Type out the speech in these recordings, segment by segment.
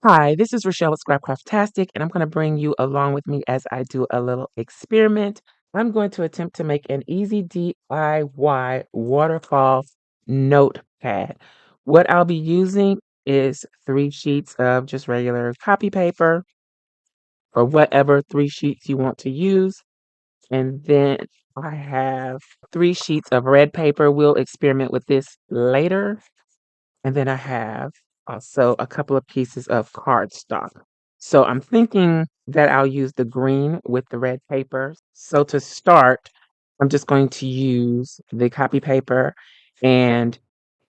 Hi, this is Rachelle with Scrapcraftastic, and I'm going to bring you along with me as I do a little experiment. I'm going to attempt to make an easy DIY waterfall notepad. What I'll be using is 3 sheets of just regular copy paper or whatever 3 sheets you want to use. And then I have 3 sheets of red paper. We'll experiment with this later. And then I have also a couple of pieces of cardstock. So I'm thinking that I'll use the green with the red paper. So to start, I'm just going to use the copy paper and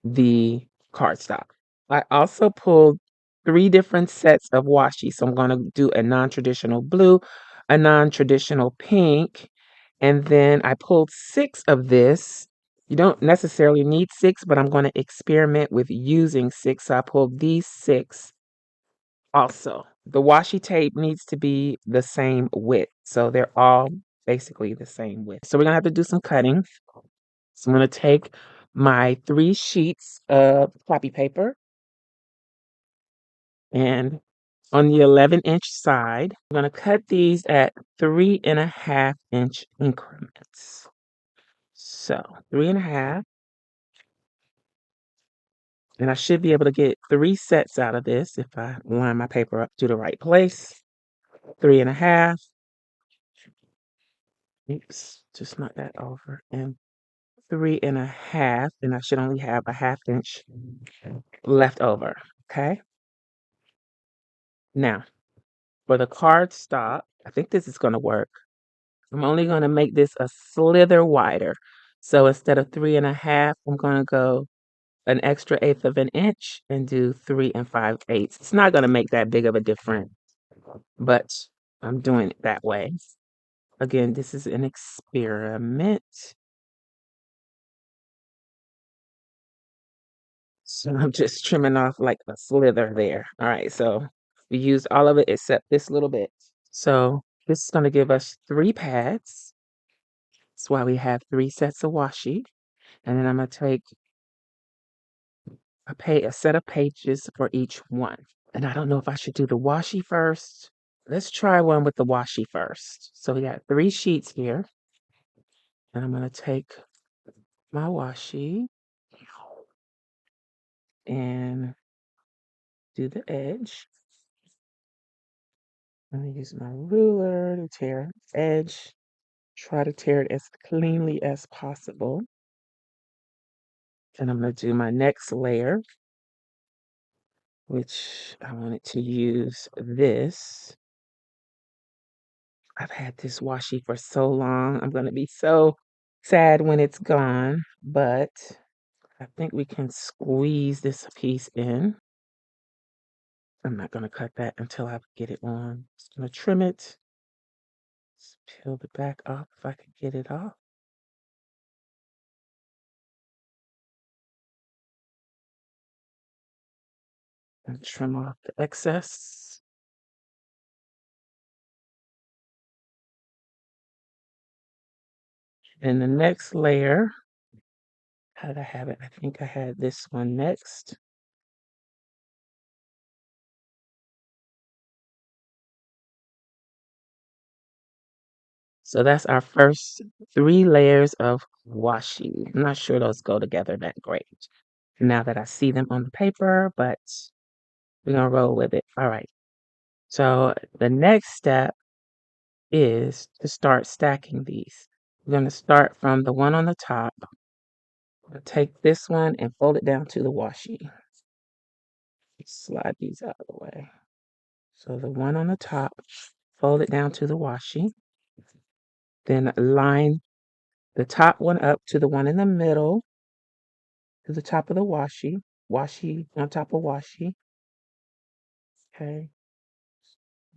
the cardstock. I also pulled 3 different sets of washi. So I'm going to do a non-traditional blue, a non-traditional pink, and then I pulled 6 of this. You don't necessarily need 6, but I'm going to experiment with using 6. So I pulled these 6 also. The washi tape needs to be the same width. So they're all basically the same width. So we're going to have to do some cutting. So I'm going to take my 3 sheets of copy paper, and on the 11-inch side, I'm going to cut these at 3.5-inch increments. So 3.5, and I should be able to get 3 sets out of this if I line my paper up to the right place. 3.5. Oops, just knock that over. And 3.5, and I should only have a 1/2 inch left over. Okay. Now, for the cardstock, I think this is going to work. I'm only going to make this a slither wider. So instead of 3.5, I'm going to go an extra 1/8 of an inch and do 3 5/8. It's not going to make that big of a difference, but I'm doing it that way. Again, this is an experiment. So I'm just trimming off like a slither there. All right, so we used all of it except this little bit. So this is going to give us 3 pads. That's why we have 3 sets of washi. And then I'm going to take a set of pages for each one. And I don't know if I should do the washi first. Let's try one with the washi first. So we got 3 sheets here. And I'm going to take my washi and do the edge. I'm going to use my ruler to tear the edge. Try to tear it as cleanly as possible. And I'm going to do my next layer, which I wanted to use this. I've had this washi for so long. I'm going to be so sad when it's gone, but I think we can squeeze this piece in. I'm not going to cut that until I get it on. Just going to trim it. Just peel the back off if I can get it off. And trim off the excess. And the next layer, how did I have it? I think I had this one next. So that's our first 3 layers of washi. I'm not sure those go together that great now that I see them on the paper, but we're going to roll with it. All right. So the next step is to start stacking these. We're going to start from the one on the top. We'll take this one and fold it down to the washi. Slide these out of the way. So the one on the top, fold it down to the washi. Then line the top one up to the one in the middle, to the top of the washi. Washi on top of washi. Okay.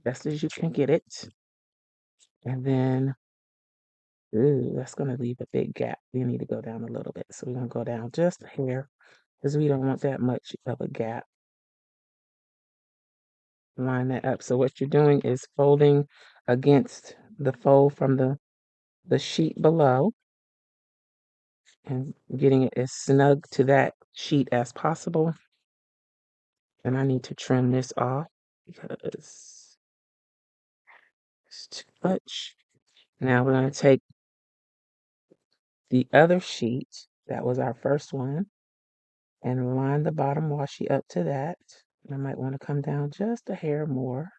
Best as you can get it. And then, ooh, that's going to leave a big gap. We need to go down a little bit. So we're going to go down just a hair because we don't want that much of a gap. Line that up. So what you're doing is folding against the fold from the sheet below and getting it as snug to that sheet as possible. And I need to trim this off. because it's too much. Now we're going to take the other sheet, that was our first one, and line the bottom washi up to that. I might want to come down just a hair more.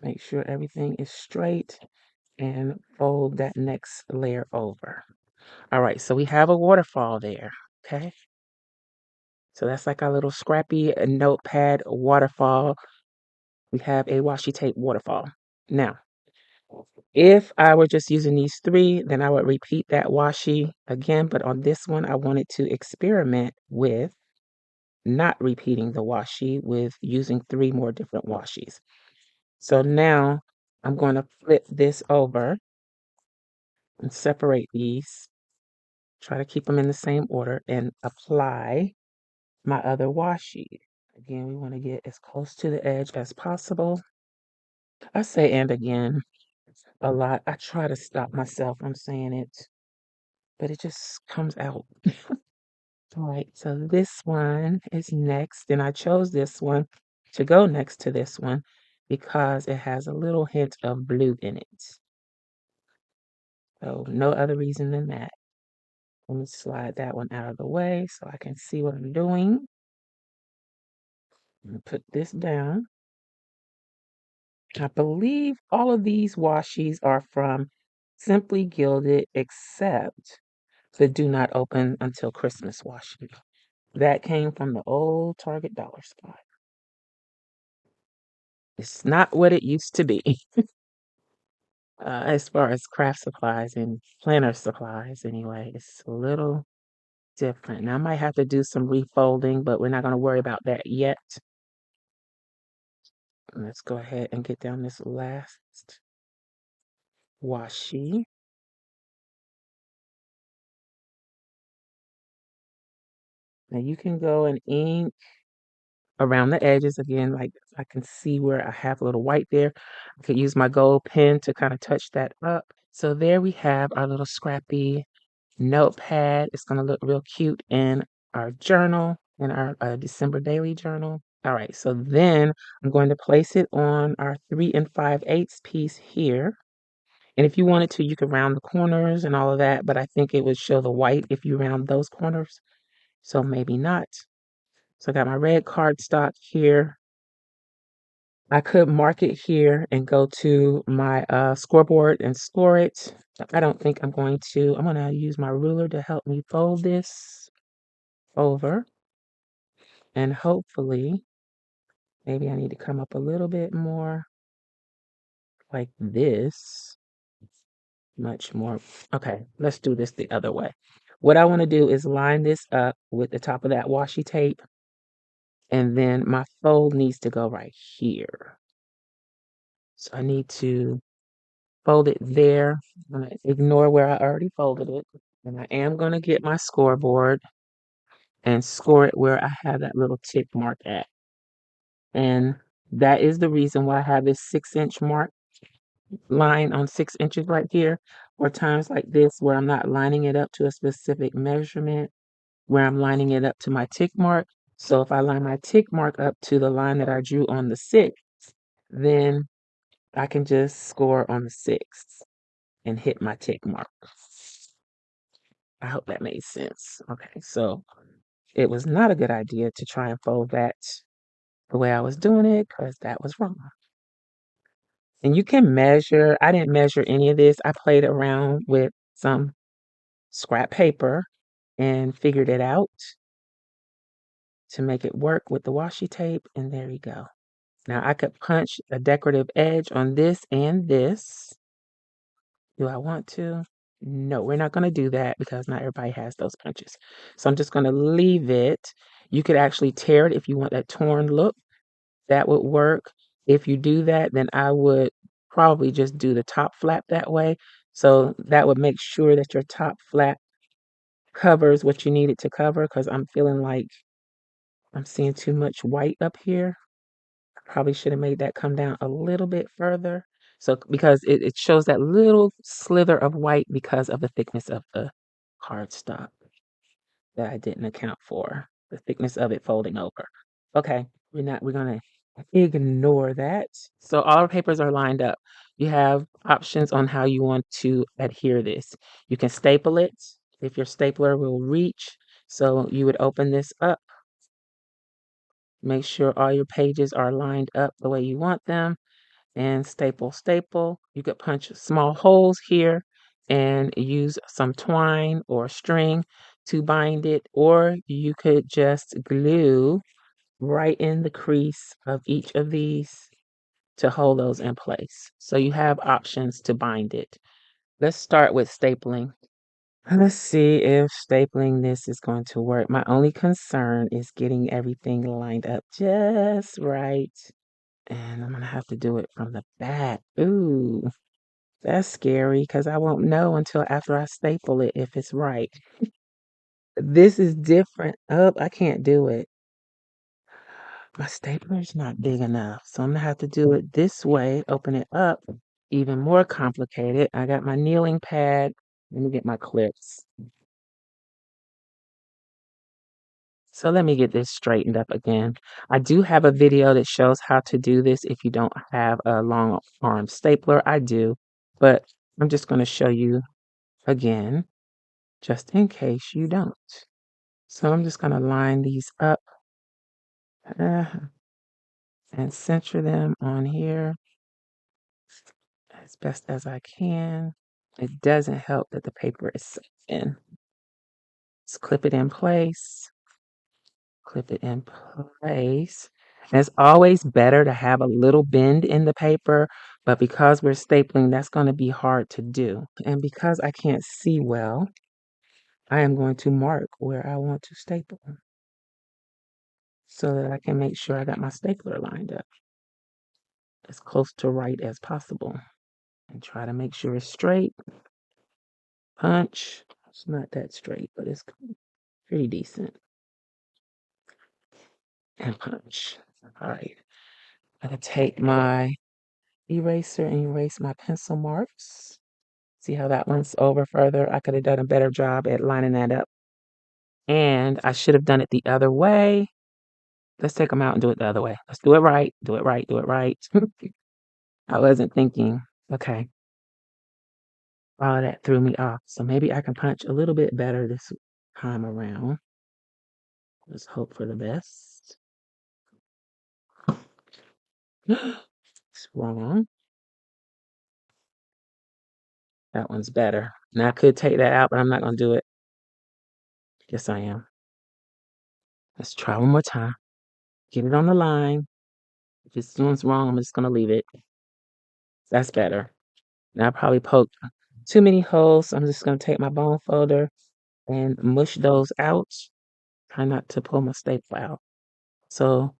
Make sure everything is straight and fold that next layer over. All right, so we have a waterfall there, okay? So that's like our little scrappy notepad waterfall. We have a washi tape waterfall. Now, if I were just using these three, then I would repeat that washi again, but on this one, I wanted to experiment with not repeating the washi with using three more different washis. So now I'm going to flip this over and separate these, try to keep them in the same order, and apply my other washi. Again, we want to get as close to the edge as possible. I say and again a lot. I try to stop myself from saying it, but it just comes out. All right, so this one is next, and I chose this one to go next to this one because it has a little hint of blue in it. So no other reason than that. Let me slide that one out of the way so I can see what I'm doing. Put this down. I believe all of these washis are from Simply Gilded, except the Do Not Open Until Christmas washi. That came from the old Target dollar spot. It's not what it used to be as far as craft supplies and planner supplies, anyway. It's a little different. Now, I might have to do some refolding, but we're not going to worry about that yet. Let's go ahead and get down this last washi. Now, you can go and ink around the edges again, like I can see where I have a little white there. I could use my gold pen to kind of touch that up. So there we have our little scrappy notepad. It's going to look real cute in our journal, in our December daily journal. All right, so then I'm going to place it on our 3 5/8 piece here. And if you wanted to, you could round the corners and all of that, but I think it would show the white if you round those corners. So maybe not. So I got my red cardstock here. I could mark it here and go to my scoreboard and score it. I don't think I'm going to. I'm going to use my ruler to help me fold this over. And hopefully, maybe I need to come up a little bit more like this. Much more. Okay, let's do this the other way. What I want to do is line this up with the top of that washi tape. And then my fold needs to go right here. So I need to fold it there. I'm going to ignore where I already folded it. And I am going to get my scoreboard and score it where I have that little tick mark at. And that is the reason why I have this 6-inch mark line on 6 inches right here, or times like this where I'm not lining it up to a specific measurement, where I'm lining it up to my tick mark. So if I line my tick mark up to the line that I drew on the 6th, then I can just score on the 6th and hit my tick mark. I hope that made sense. Okay, so it was not a good idea to try and fold that the way I was doing it because that was wrong. And you can measure. I didn't measure any of this. I played around with some scrap paper and figured it out to make it work with the washi tape. And there you go. Now I could punch a decorative edge on this and this. Do I want to? No, we're not going to do that because not everybody has those punches. So I'm just going to leave it. You could actually tear it if you want that torn look. That would work. If you do that, then I would probably just do the top flap that way. So that would make sure that your top flap covers what you need it to cover, because I'm feeling like I'm seeing too much white up here. I probably should have made that come down a little bit further. So because it shows that little slither of white because of the thickness of the cardstock that I didn't account for. the thickness of it folding over. Okay, we're gonna ignore that. So all our papers are lined up. You have options on how you want to adhere this. You can staple it if your stapler will reach. So you would open this up, make sure all your pages are lined up the way you want them, and staple, staple. You could punch small holes here and use some twine or string to bind it, or you could just glue right in the crease of each of these to hold those in place. So you have options to bind it. Let's start with stapling. Let's see if stapling this is going to work. My only concern is getting everything lined up just right. And I'm gonna have to do it from the back. Ooh, that's scary because I won't know until after I staple it if it's right. This is different. Oh, I can't do it. My stapler's not big enough, so I'm gonna have to do it this way, open it up. Even more complicated. I got my kneeling pad. Let me get my clips. So let me get this straightened up again. I do have a video that shows how to do this if you don't have a long arm stapler. I do, but I'm just going to show you again, just in case you don't. So I'm just going to line these up uh, and center them on here as best as I can. It doesn't help that the paper is in. Let's clip it in place. Clip it in place. And it's always better to have a little bend in the paper, but because we're stapling, that's going to be hard to do. And because I can't see well, I am going to mark where I want to staple so that I can make sure I got my stapler lined up as close to right as possible. And try to make sure it's straight. Punch. It's not that straight, but it's pretty decent. And punch. All right. I'm going to take my eraser and erase my pencil marks. See how that one's over further? I could have done a better job at lining that up. And I should have done it the other way. Let's take them out and do it the other way. Let's do it right. Do it right. Do it right. I wasn't thinking. Okay. All of that threw me off. So maybe I can punch a little bit better this time around. Let's hope for the best. It's wrong. That one's better. Now I could take that out, but I'm not going to do it. Yes, I am. Let's try one more time. Get it on the line. If this one's wrong, I'm just gonna leave it. That's better. Now I probably poked too many holes, so I'm just gonna take my bone folder and mush those out. Try not to pull my staple out. So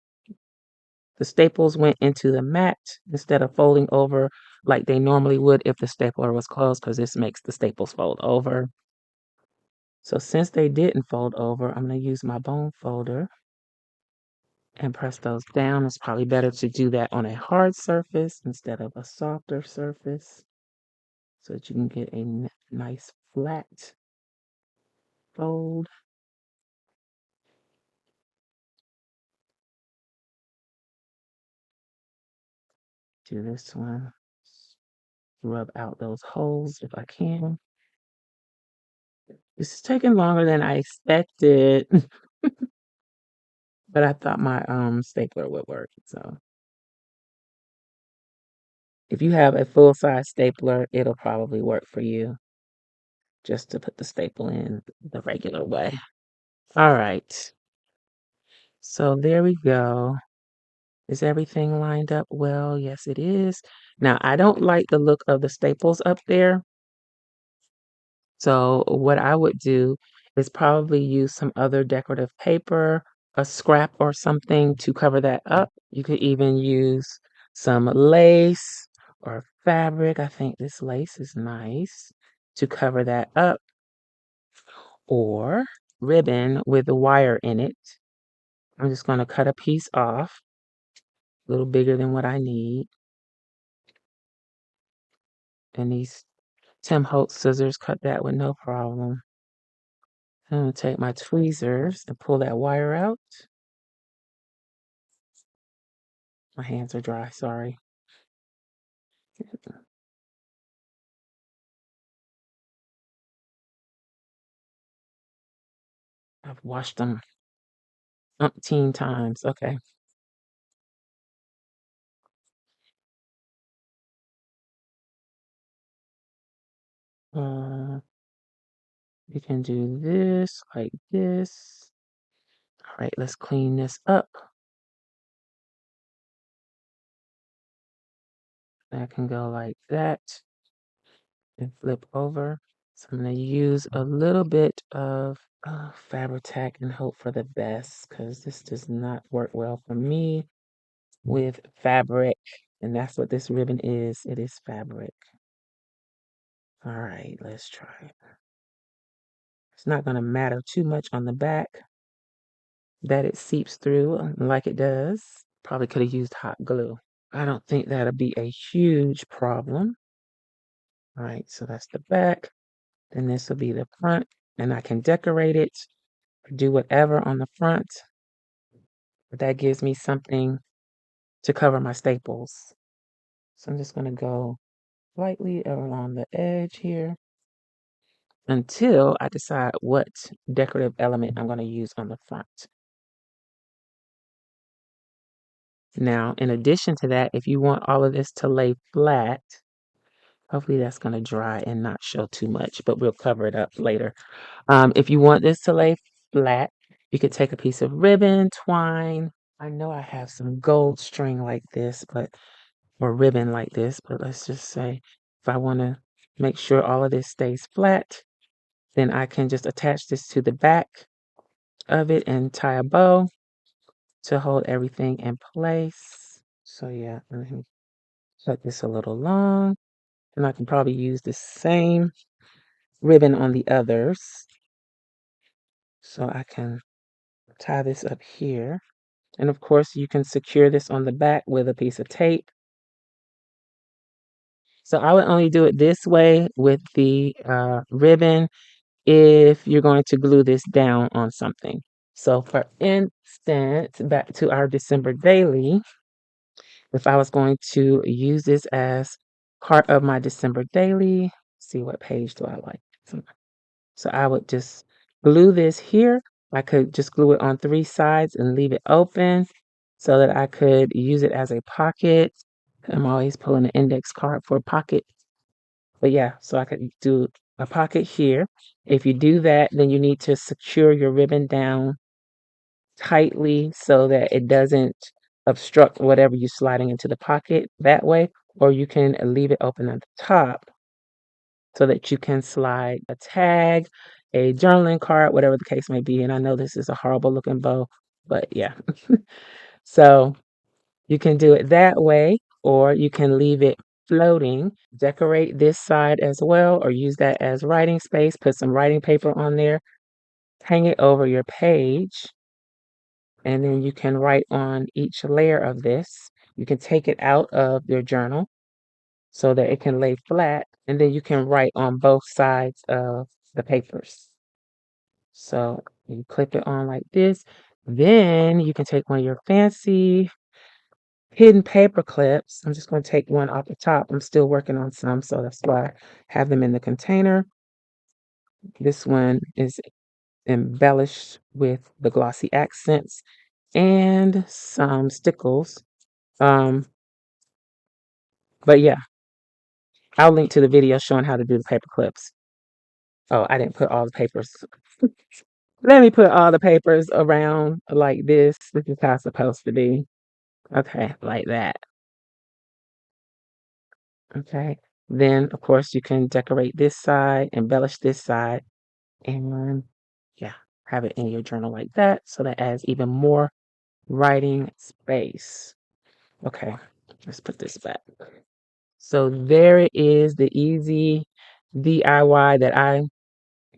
the staples went into the mat instead of folding over like they normally would if the stapler was closed, because this makes the staples fold over. So since they didn't fold over, I'm gonna use my bone folder and press those down. It's probably better to do that on a hard surface instead of a softer surface so that you can get a nice flat fold. Do this one. Rub out those holes if I can. This is taking longer than I expected, but I thought my stapler would work. So if you have a full-size stapler, it'll probably work for you just to put the staple in the regular way. All right. So there we go. Is everything lined up well? Yes, it is. Now, I don't like the look of the staples up there. So what I would do is probably use some other decorative paper, a scrap or something to cover that up. You could even use some lace or fabric. I think this lace is nice to cover that up, or ribbon with the wire in it. I'm just going to cut a piece off, a little bigger than what I need. And these Tim Holtz scissors cut that with no problem. I'm gonna take my tweezers and pull that wire out. My hands are dry, sorry. I've washed them umpteen times. Okay. Uh, we can do this like this. All right, let's clean this up. That can go like that and flip over. So I'm going to use a little bit of Fabri-Tac and hope for the best because this does not work well for me with fabric. And that's what this ribbon is. It is fabric. All right, let's try it. It's not going to matter too much on the back that it seeps through like it does. Probably could have used hot glue. I don't think that'll be a huge problem. All right, so that's the back. Then this will be the front, and I can decorate it, do whatever on the front. But that gives me something to cover my staples. So I'm just going to go lightly along the edge here until I decide what decorative element I'm going to use on the front. Now, in addition to that, if you want all of this to lay flat, hopefully that's going to dry and not show too much, but we'll cover it up later. If you want this to lay flat, you could take a piece of ribbon, twine. I know I have some gold string like this, or ribbon like this, but let's just say if I want to make sure all of this stays flat, then I can just attach this to the back of it and tie a bow to hold everything in place. So yeah, let me cut this a little long, and I can probably use the same ribbon on the others. So I can tie this up here. And of course, you can secure this on the back with a piece of tape. So I would only do it this way with the ribbon if you're going to glue this down on something. So for instance, back to our December daily, if I was going to use this as part of my December daily, see what page do I like? So I would just glue this here. I could just glue it on 3 sides and leave it open so that I could use it as a pocket. I'm always pulling an index card for a pocket. But yeah, so I could do a pocket here. If you do that, then you need to secure your ribbon down tightly so that it doesn't obstruct whatever you're sliding into the pocket that way, or you can leave it open at the top so that you can slide a tag, a journaling card, whatever the case may be. And I know this is a horrible looking bow, but yeah. So you can do it that way, or you can leave it floating, decorate this side as well, or use that as writing space, put some writing paper on there, hang it over your page, and then you can write on each layer of this. You can take it out of your journal so that it can lay flat, and then you can write on both sides of the papers. So you clip it on like this. Then you can take one of your fancy hidden paper clips. I'm just going to take one off the top. I'm still working on some, so that's why I have them in the container. This one is embellished with the glossy accents and some stickles. Um, but yeah, I'll link to the video showing how to do the paper clips. Oh, I didn't put all the papers. Let me put all the papers around like this. This is how it's supposed to be. Okay, like that. Okay. Then, of course, you can decorate this side, embellish this side, and yeah, have it in your journal like that. So that adds even more writing space. Okay, let's put this back. So there it is, the easy DIY that I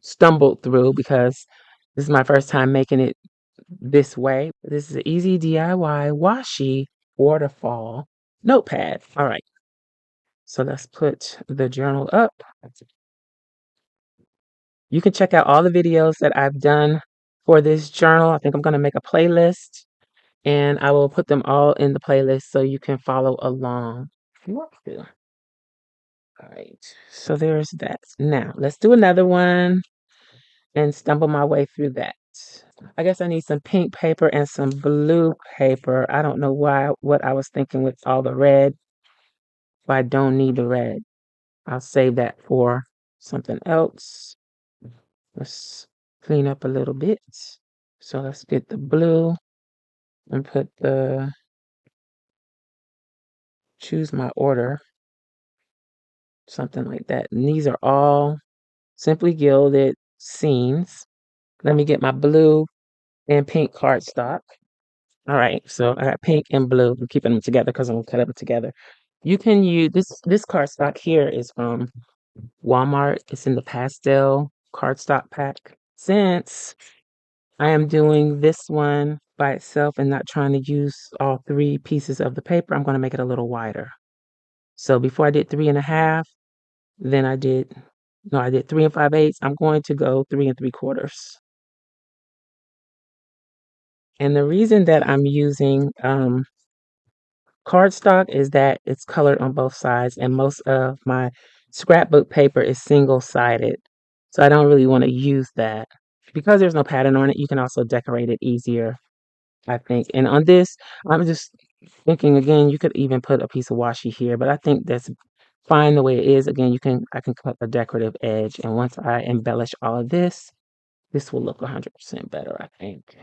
stumbled through because this is my first time making it this way. This is an easy DIY washi waterfall notepad. All right. So let's put the journal up. You can check out all the videos that I've done for this journal. I think I'm going to make a playlist and I will put them all in the playlist so you can follow along if you want to. All right, so there's that. Now, let's do another one and stumble my way through that. I guess I need some pink paper and some blue paper. I don't know what I was thinking with all the red, but I don't need the red. I'll save that for something else. Let's clean up a little bit. So let's get the blue and choose my order, something like that. And these are all Simply Gilded scenes. Let me get my blue and pink cardstock. All right, so I got pink and blue. I'm keeping them together because I'm gonna cut them together. You can use this cardstock here is from Walmart. It's in the pastel cardstock pack. Since I am doing this one by itself and not trying to use all three pieces of the paper, I'm going to make it a little wider. So before I did 3.5, then I did 3 5/8. I'm going to go 3 3/4. And the reason that I'm using cardstock is that it's colored on both sides, and most of my scrapbook paper is single-sided. So I don't really want to use that. Because there's no pattern on it, you can also decorate it easier, I think. And on this, I'm just thinking again, you could even put a piece of washi here, but I think that's fine the way it is. Again, I can cut a decorative edge, and once I embellish all of this, this will look 100% better, I think.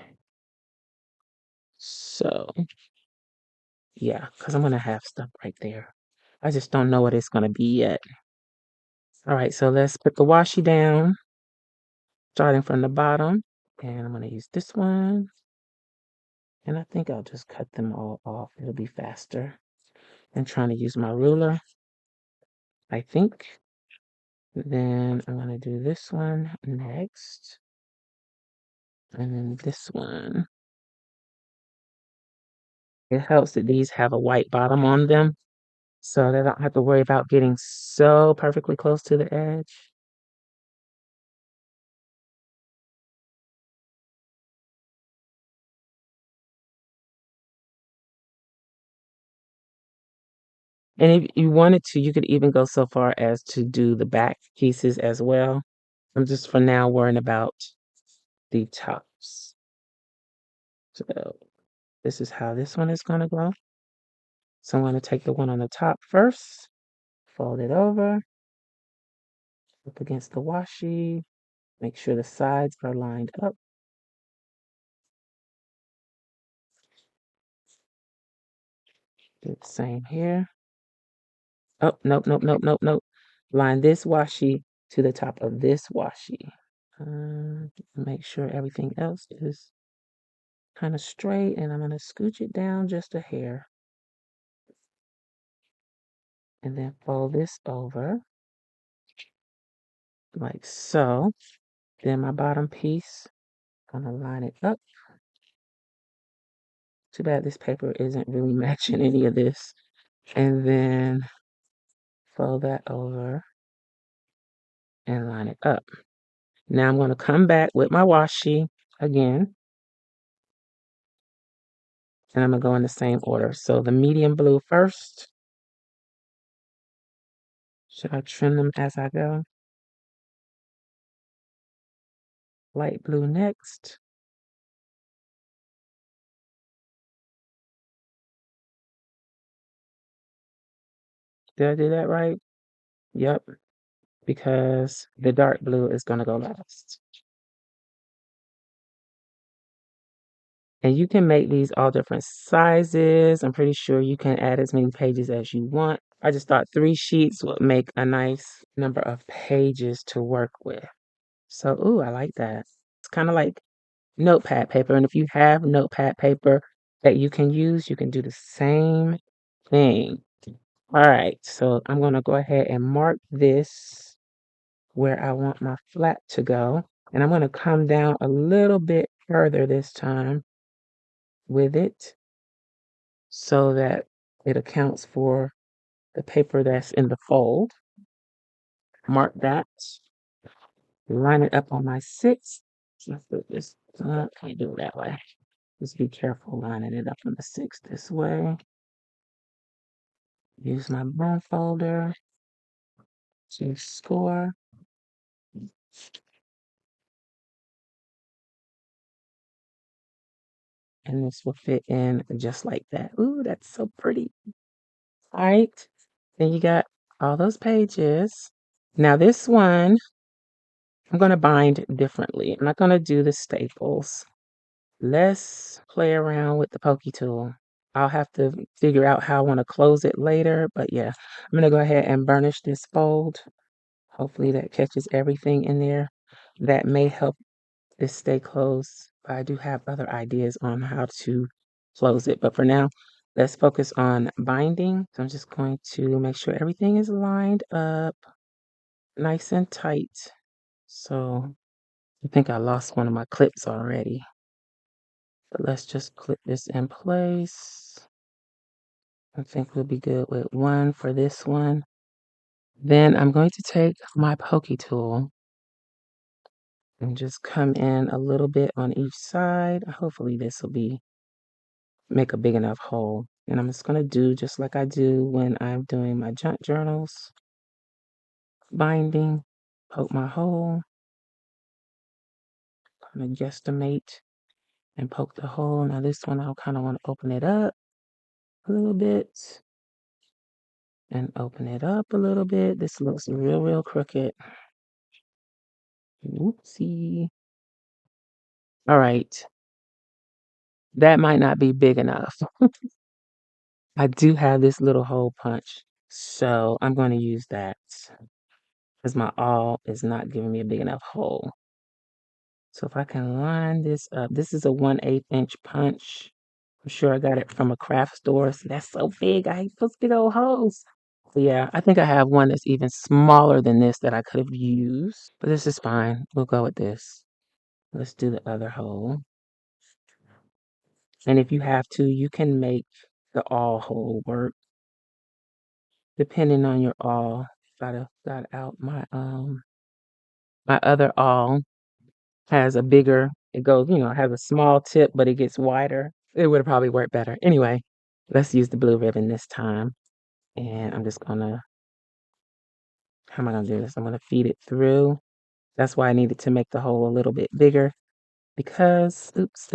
So, yeah, because I'm gonna have stuff right there. I just don't know what it's gonna be yet. All right, so let's put the washi down, starting from the bottom, and I'm gonna use this one, and I think I'll just cut them all off. It'll be faster than trying to use my ruler, I think. Then I'm gonna do this one next, and then this one. It helps that these have a white bottom on them, so that I don't have to worry about getting so perfectly close to the edge. And if you wanted to, you could even go so far as to do the back pieces as well. I'm just for now worrying about the tops. So this is how this one is going to go. So I'm going to take the one on the top first, fold it over, up against the washi, make sure the sides are lined up. Do the same here. Oh, nope, nope, nope, nope, nope. Line this washi to the top of this washi. Make sure everything else is kind of straight, and I'm going to scooch it down just a hair. And then fold this over like so. Then my bottom piece, I'm going to line it up. Too bad this paper isn't really matching any of this. And then fold that over and line it up. Now I'm going to come back with my washi again. And I'm going to go in the same order. So the medium blue first. Should I trim them as I go? Light blue next. Did I do that right? Yep. Because the dark blue is going to go last. And you can make these all different sizes. I'm pretty sure you can add as many pages as you want. I just thought 3 sheets would make a nice number of pages to work with. So, ooh, I like that. It's kind of like notepad paper. And if you have notepad paper that you can do the same thing. All right, so I'm going to go ahead and mark this where I want my flat to go. And I'm going to come down a little bit further this time with it so that it accounts for the paper that's in the fold. Mark that. line it up on my 6. Let's put this, can't do it that way. Just be careful lining it up on the 6 this way. Use my bone folder to score. And this will fit in just like that. Ooh, that's so pretty. All right. Then you got all those pages. Now this one, I'm going to bind differently. I'm not going to do the staples. Let's play around with the pokey tool. I'll have to figure out how I want to close it later. But yeah, I'm going to go ahead and burnish this fold. Hopefully that catches everything in there. That may help this stay closed. I do have other ideas on how to close it. But for now, let's focus on binding. So I'm just going to make sure everything is lined up nice and tight. So I think I lost one of my clips already. But let's just clip this in place. I think we'll be good with one for this one. Then I'm going to take my pokey tool and just come in a little bit on each side. Hopefully this will make a big enough hole. And I'm just going to do just like I do when I'm doing my junk journals. Binding, poke my hole, kind of guesstimate and poke the hole. Now this one I'll kind of want to open it up a little bit and open it up a little bit. This looks real crooked. Whoopsie. All right. That might not be big enough. I do have this little hole punch, so I'm going to use that because my awl is not giving me a big enough hole. So if I can line this up, this is a 1/8 inch punch. I'm sure I got it from a craft store. So that's so big. I hate those big old holes. So yeah, I think I have one that's even smaller than this that I could have used, but this is fine. We'll go with this. Let's do the other hole. And if you have to, you can make the awl hole work depending on your awl. Got out my my other awl has a bigger, it goes, has a small tip, but it gets wider. It would have probably worked better. Anyway, let's use the blue ribbon this time. And I'm just gonna, how am I gonna do this? I'm gonna feed it through. That's why I needed to make the hole a little bit bigger because, oops,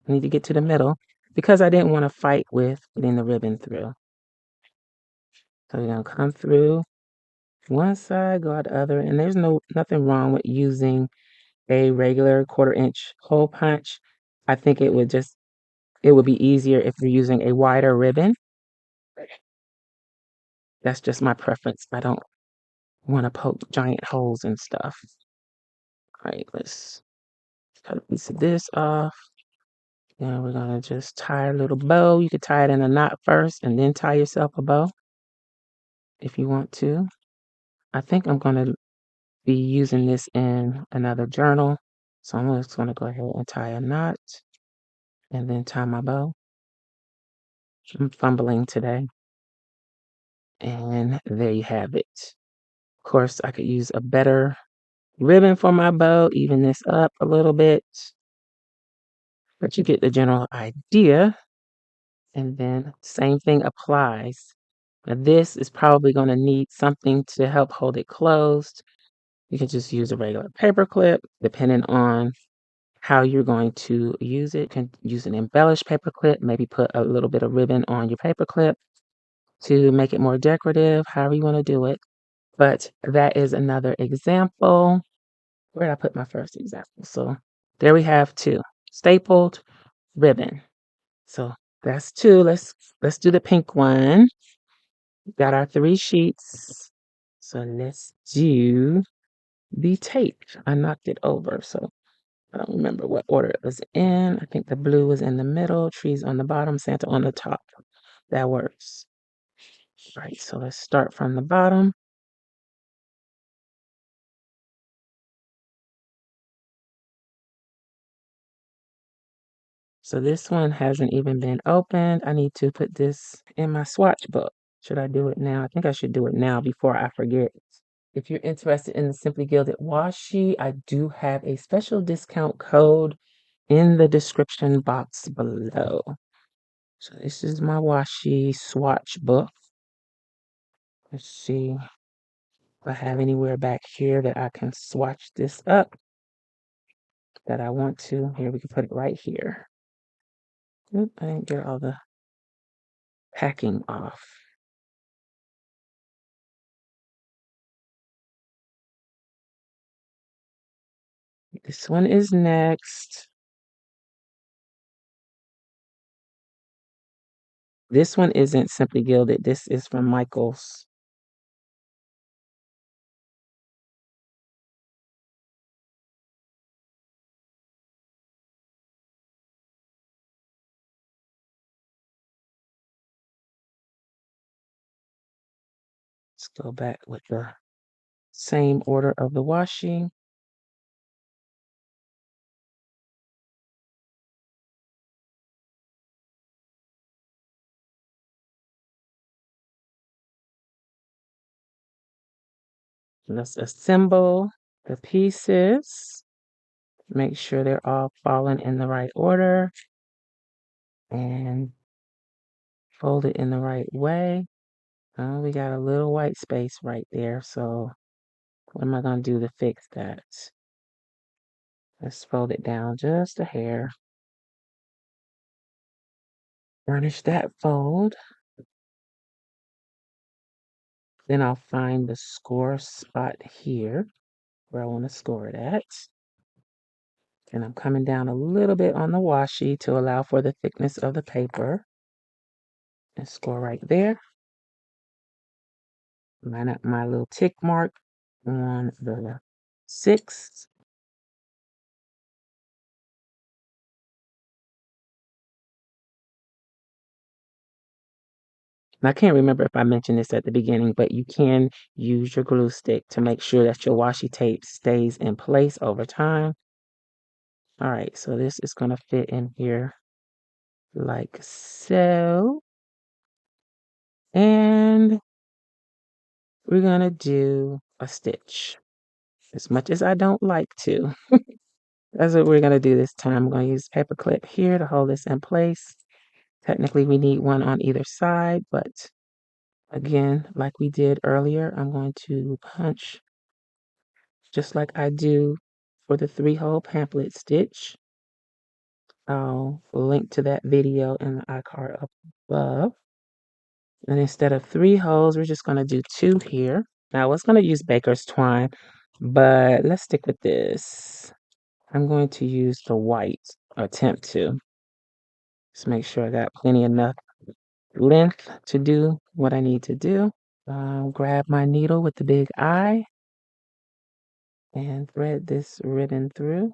I need to get to the middle because I didn't want to fight with getting the ribbon through. So we're gonna come through one side, go out the other, and there's nothing wrong with using a regular 1/4 inch hole punch. I think it would be easier if you're using a wider ribbon. That's just my preference. I don't want to poke giant holes and stuff. All right, let's cut a piece of this off. Then we're gonna just tie a little bow. You could tie it in a knot first and then tie yourself a bow if you want to. I think I'm gonna be using this in another journal. So I'm just gonna go ahead and tie a knot and then tie my bow. I'm fumbling today. And there you have it. Of course, I could use a better ribbon for my bow, even this up a little bit. But you get the general idea. And then same thing applies. Now this is probably going to need something to help hold it closed. You can just use a regular paper clip, depending on how you're going to use it. You can use an embellished paper clip, maybe put a little bit of ribbon on your paper clip to make it more decorative, however you want to do it. But that is another example. Where did I put my first example? So there we have 2. Stapled ribbon. So that's 2. Let's do the pink one. Got our 3 sheets. So let's do the tape. I knocked it over, so I don't remember what order it was in. I think the blue was in the middle, trees on the bottom, Santa on the top. That works. All right, so let's start from the bottom. So this one hasn't even been opened. I need to put this in my swatch book. Should I do it now? I think I should do it now before I forget. If you're interested in the Simply Gilded washi, I do have a special discount code in the description box below. So this is my washi swatch book. Let's see if I have anywhere back here that I can swatch this up that I want to. Here, we can put it right here. Oop, I didn't get all the packing off. This one is next. This one isn't Simply Gilded. This is from Michaels. Let's go back with the same order of the washi. Let's assemble the pieces. Make sure they're all falling in the right order and fold it in the right way. Oh, we got a little white space right there. So what am I going to do to fix that? Let's fold it down just a hair. Burnish that fold. Then I'll find the score spot here where I want to score it at. And I'm coming down a little bit on the washi to allow for the thickness of the paper. And score right there. Line up my little tick mark on the 6th. I can't remember if I mentioned this at the beginning, but you can use your glue stick to make sure that your washi tape stays in place over time. All right, so this is going to fit in here like so. And we're going to do a stitch. As much as I don't like to, that's what we're going to do this time. I'm going to use paper clip here to hold this in place. Technically, we need one on either side, but again, like we did earlier, I'm going to punch just like I do for the 3-hole pamphlet stitch. I'll link to that video in the iCard up above. And instead of 3 holes, we're just going to do 2 here. Now, I was going to use baker's twine, but let's stick with this. I'm going to use the white, attempt to. Just make sure I got plenty enough length to do what I need to do. Grab my needle with the big eye and thread this ribbon through.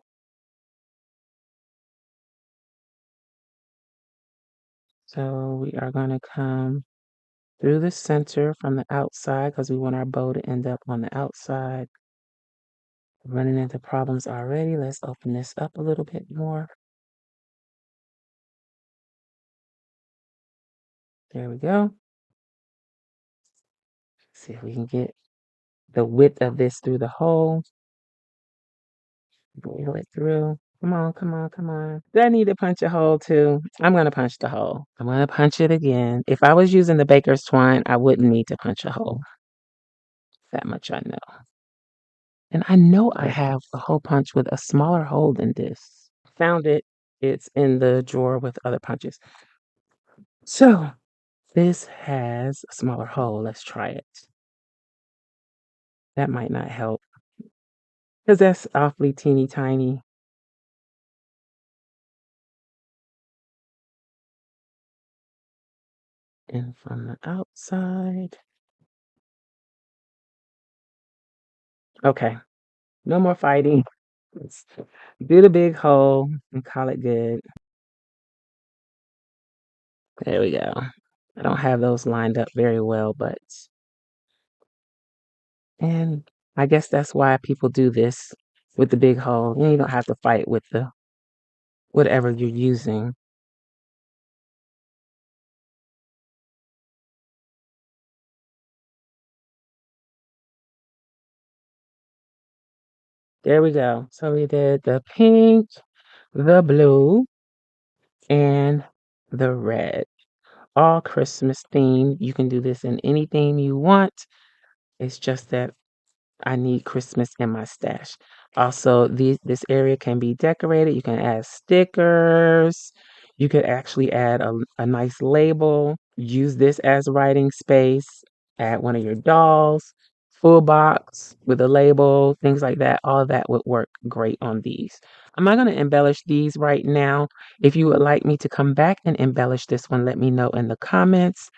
So we are going to come through the center from the outside because we want our bow to end up on the outside. Running into problems already. Let's open this up a little bit more. There we go. See if we can get the width of this through the hole. Wheel it through. Come on, come on, come on. Do I need to punch a hole too? I'm going to punch the hole. I'm going to punch it again. If I was using the baker's twine, I wouldn't need to punch a hole. That much I know. And I know I have a hole punch with a smaller hole than this. Found it. It's in the drawer with other punches. So this has a smaller hole. Let's try it. That might not help because that's awfully teeny tiny. And from the outside. Okay, no more fighting. Let's do the big hole and call it good. There we go. I don't have those lined up very well, but and I guess that's why people do this with the big hole. You don't have to fight with the whatever you're using. There we go. So we did the pink, the blue, and the red. All Christmas themed. You can do this in any theme you want. It's just that I need Christmas in my stash. Also, this area can be decorated. You can add stickers. You could actually add a nice label. Use this as writing space. Add one of your dolls, full box with a label, things like that. All of that would work great on these. I'm not going to embellish these right now. If you would like me to come back and embellish this one, let me know in the comments.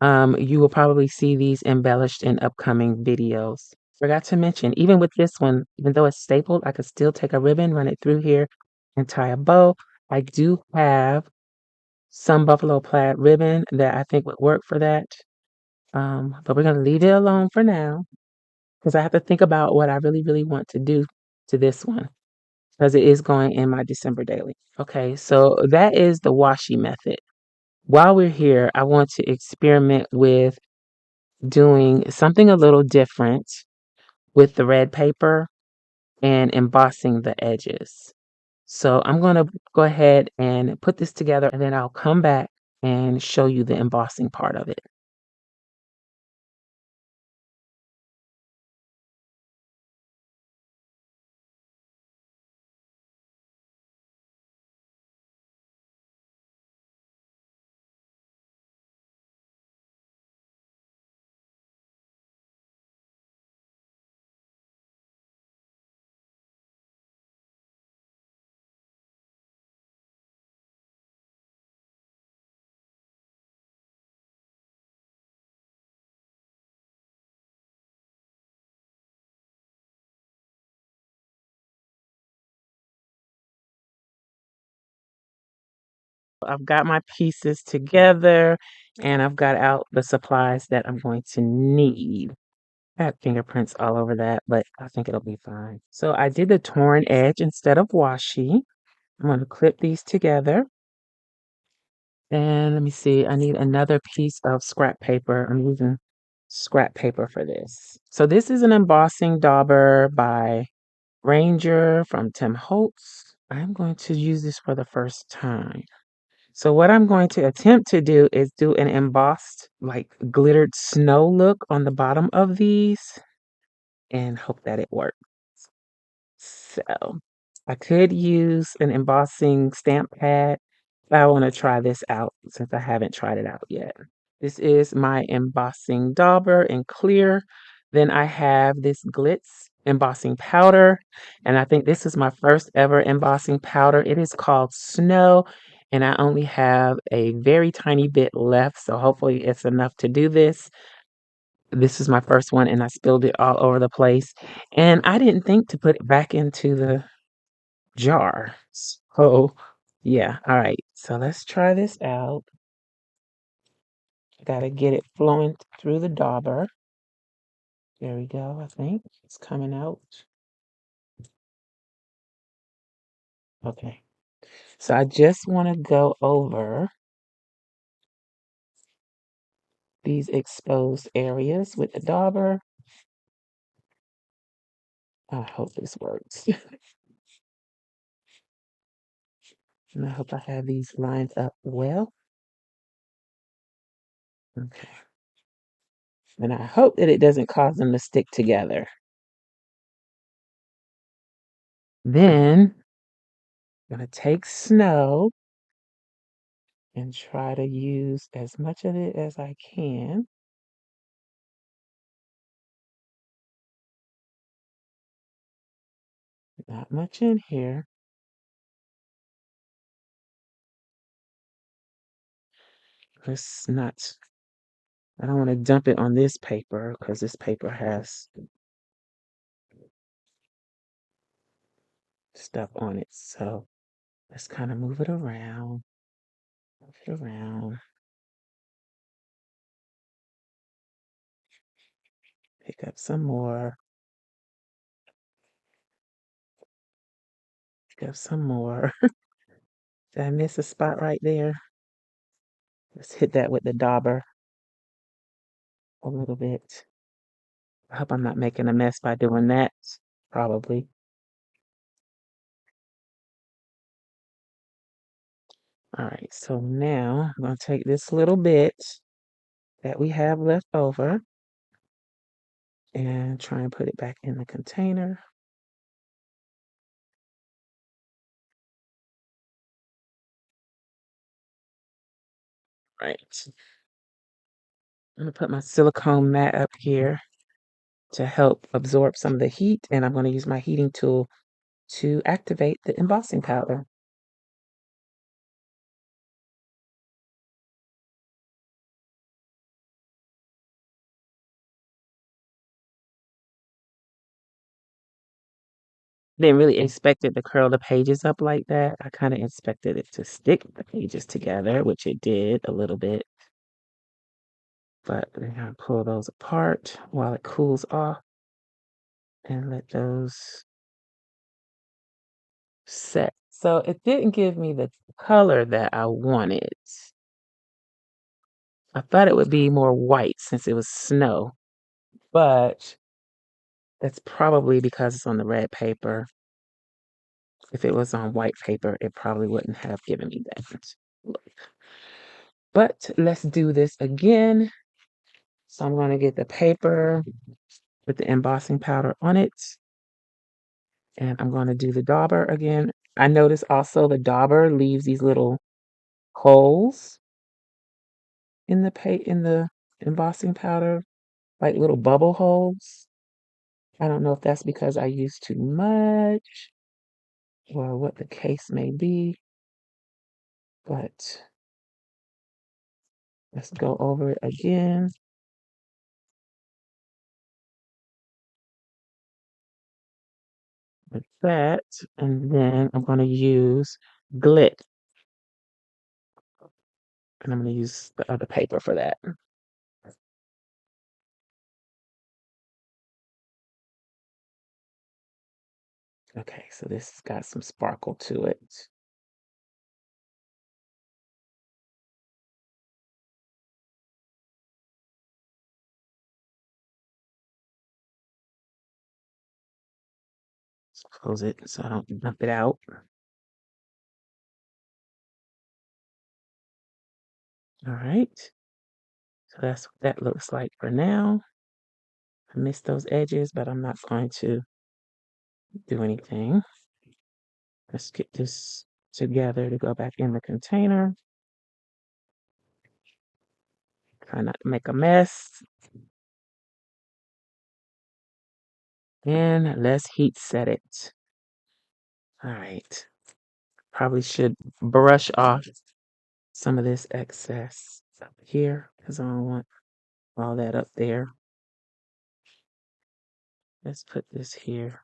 You will probably see these embellished in upcoming videos. Forgot to mention, even with this one, even though it's stapled, I could still take a ribbon, run it through here, and tie a bow. I do have some buffalo plaid ribbon that I think would work for that. But we're going to leave it alone for now because I have to think about what I really, really want to do to this one because it is going in my December daily. Okay, so that is the washi method. While we're here, I want to experiment with doing something a little different with the red paper and embossing the edges. So I'm going to go ahead and put this together and then I'll come back and show you the embossing part of it. I've got my pieces together and I've got out the supplies that I'm going to need. I have fingerprints all over that, but I think it'll be fine. So I did the torn edge instead of washi. I'm going to clip these together. And let me see, I need another piece of scrap paper. I'm using scrap paper for this. So this is an embossing dauber by Ranger from Tim Holtz. I'm going to use this for the first time. So what I'm going to attempt to do is do an embossed, like glittered snow look on the bottom of these and hope that it works. So I could use an embossing stamp pad, but I want to try this out since I haven't tried it out yet. This is my embossing dauber in clear. Then I have this glitz embossing powder, and I think this is my first ever embossing powder. It is called Snow, and I only have a very tiny bit left, so hopefully it's enough to do this. This is my first one, and I spilled it all over the place, and I didn't think to put it back into the jar. So, yeah, all right. So let's try this out. Gotta get it flowing through the dauber. There we go, I think. It's coming out. Okay. So I just want to go over these exposed areas with the dauber. I hope this works. And I hope I have these lined up well. Okay. And I hope that it doesn't cause them to stick together. Then I'm going to take snow and try to use as much of it as I can. Not much in here. It's not, I don't want to dump it on this paper because this paper has stuff on it. So let's kind of move it around, move it around, pick up some more, pick up some more. Did I miss a spot right there? Let's hit that with the dauber a little bit. I hope I'm not making a mess by doing that. Probably. All right, so now I'm going to take this little bit that we have left over and try and put it back in the container. Right. I'm going to put my silicone mat up here to help absorb some of the heat, and I'm going to use my heating tool to activate the embossing powder. Didn't really expect it to curl the pages up like that. I kind of expected it to stick the pages together, which it did a little bit. But we're going to pull those apart while it cools off and let those set. So it didn't give me the color that I wanted. I thought it would be more white since it was snow, but that's probably because it's on the red paper. If it was on white paper, it probably wouldn't have given me that look. But let's do this again. So I'm going to get the paper with the embossing powder on it, and I'm going to do the dauber again. I notice also the dauber leaves these little holes in the embossing powder, like little bubble holes. I don't know if that's because I use too much or what the case may be, but let's go over it again. Like that, and then I'm going to use glit, and I'm going to use the other paper for that. Okay, so this has got some sparkle to it. Let's close it so I don't dump it out. All right, so that's what that looks like for now. I missed those edges, but I'm not going to do anything. Let's get this together to go back in the container. Try not to make a mess. And let's heat set it. All right. Probably should brush off some of this excess up here because I don't want all that up there. Let's put this here.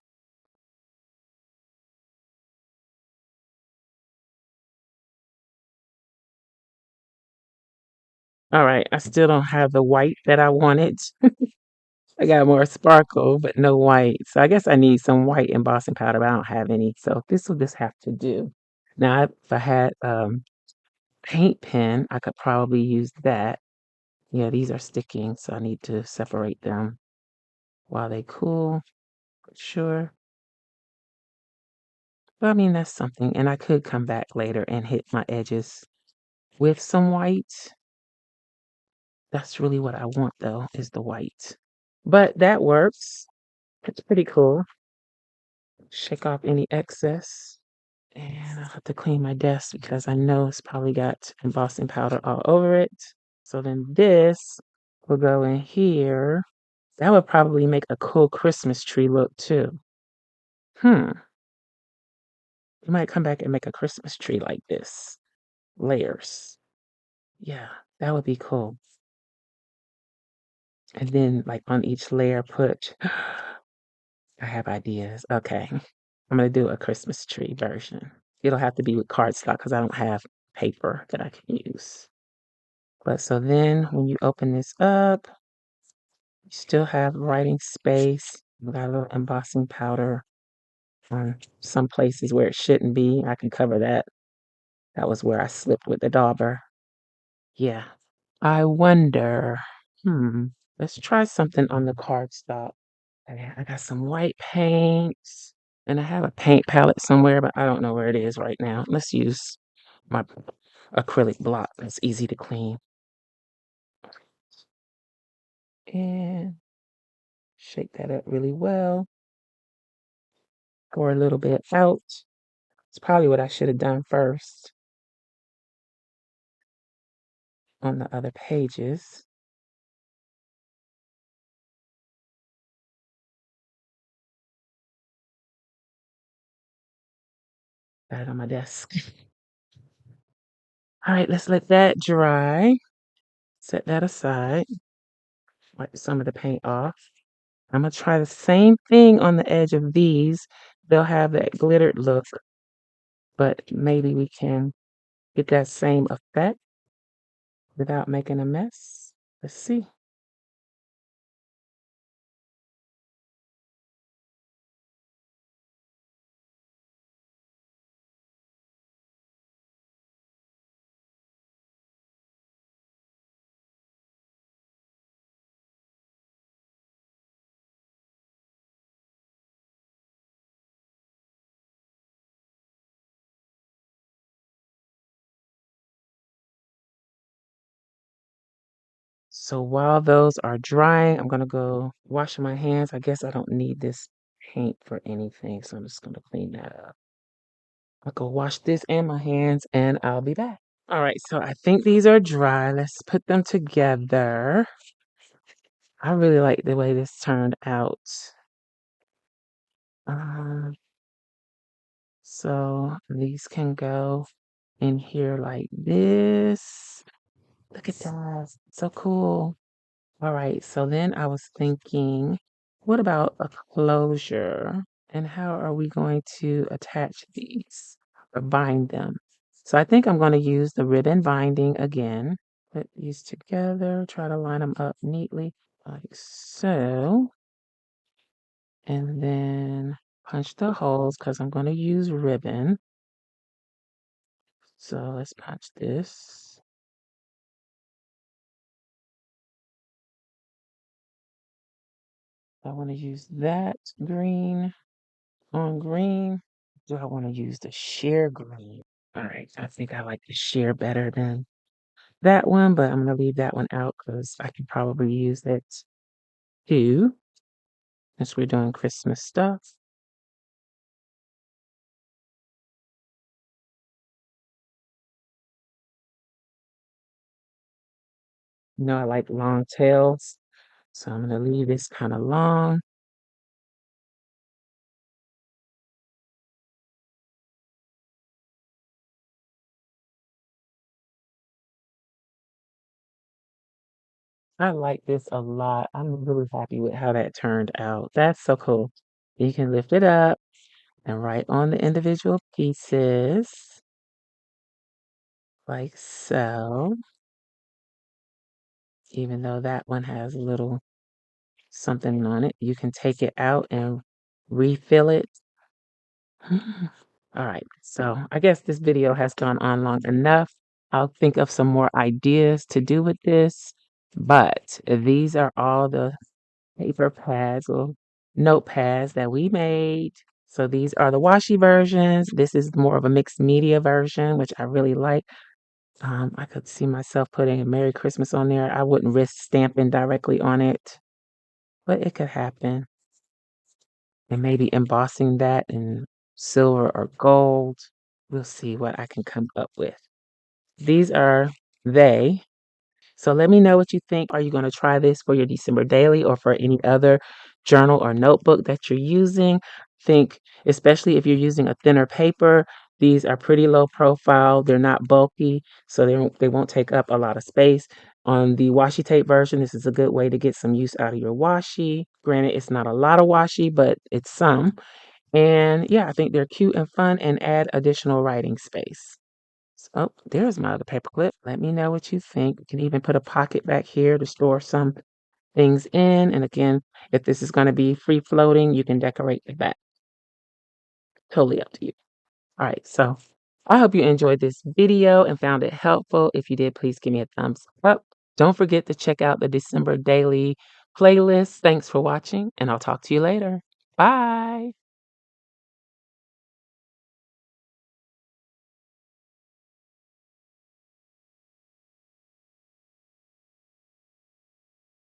All right. I still don't have the white that I wanted. I got more sparkle, but no white. So I guess I need some white embossing powder, but I don't have any. So this will just have to do. Now, if I had paint pen, I could probably use that. Yeah, these are sticking, so I need to separate them while they cool, for sure. But I mean, that's something. And I could come back later and hit my edges with some white. That's really what I want, though, is the white. But that works. It's pretty cool. Shake off any excess. And I'll have to clean my desk because I know it's probably got embossing powder all over it. So then this will go in here. That would probably make a cool Christmas tree look too. Hmm. You might come back and make a Christmas tree like this. Layers. Yeah, that would be cool. And then like on each layer put I have ideas. Okay. I'm gonna do a Christmas tree version. It'll have to be with cardstock because I don't have paper that I can use. But so then when you open this up, you still have writing space. We got a little embossing powder on some places where it shouldn't be. I can cover that. That was where I slipped with the dauber. Yeah. I wonder, hmm, let's try something on the cardstock. I got some white paints and I have a paint palette somewhere, but I don't know where it is right now. Let's use my acrylic block that's easy to clean. And shake that up really well. Pour a little bit out. It's probably what I should have done first on the other pages. Got it on my desk. All right, let's let that dry. Set that aside. Wipe some of the paint off. I'm gonna try the same thing on the edge of these. They'll have that glittered look, but maybe we can get that same effect without making a mess. Let's see. So while those are drying, I'm gonna go wash my hands. I guess I don't need this paint for anything, so I'm just gonna clean that up. I'll go wash this and my hands, and I'll be back. All right, so I think these are dry. Let's put them together. I really like the way this turned out. Um, so these can go in here like this. Look at that. So cool. All right, so then I was thinking, what about a closure? And how are we going to attach these or bind them? So I think I'm going to use the ribbon binding again. Put these together, try to line them up neatly like so. And then punch the holes because I'm going to use ribbon. So let's punch this. I want to use that green on green. Do I want to use the sheer green? All right, I think I like the sheer better than that one, but I'm going to leave that one out because I can probably use it too since we're doing Christmas stuff. You know, I like long tails, so I'm going to leave this kind of long. I like this a lot. I'm really happy with how that turned out. That's so cool. You can lift it up and write on the individual pieces like so, even though that one has a little something on it. You can take it out and refill it. All right, so I guess this video has gone on long enough. I'll think of some more ideas to do with this, but these are all the paper pads or notepads that we made. So these are the washi versions. This is more of a mixed media version, which I really like. I could see myself putting a Merry Christmas on there. I wouldn't risk stamping directly on it, but it could happen. And maybe embossing that in silver or gold. We'll see what I can come up with. These are they. So let me know what you think. Are you going to try this for your December daily or for any other journal or notebook that you're using? Think, especially if you're using a thinner paper, these are pretty low profile. They're not bulky, so they won't take up a lot of space. On the washi tape version, this is a good way to get some use out of your washi. Granted, it's not a lot of washi, but it's some. And yeah, I think they're cute and fun and add additional writing space. Oh, there's my other paperclip. Let me know what you think. You can even put a pocket back here to store some things in. And again, if this is going to be free floating, you can decorate the back. Totally up to you. All right, so I hope you enjoyed this video and found it helpful. If you did, please give me a thumbs up. Don't forget to check out the December daily playlist. Thanks for watching, and I'll talk to you later. Bye.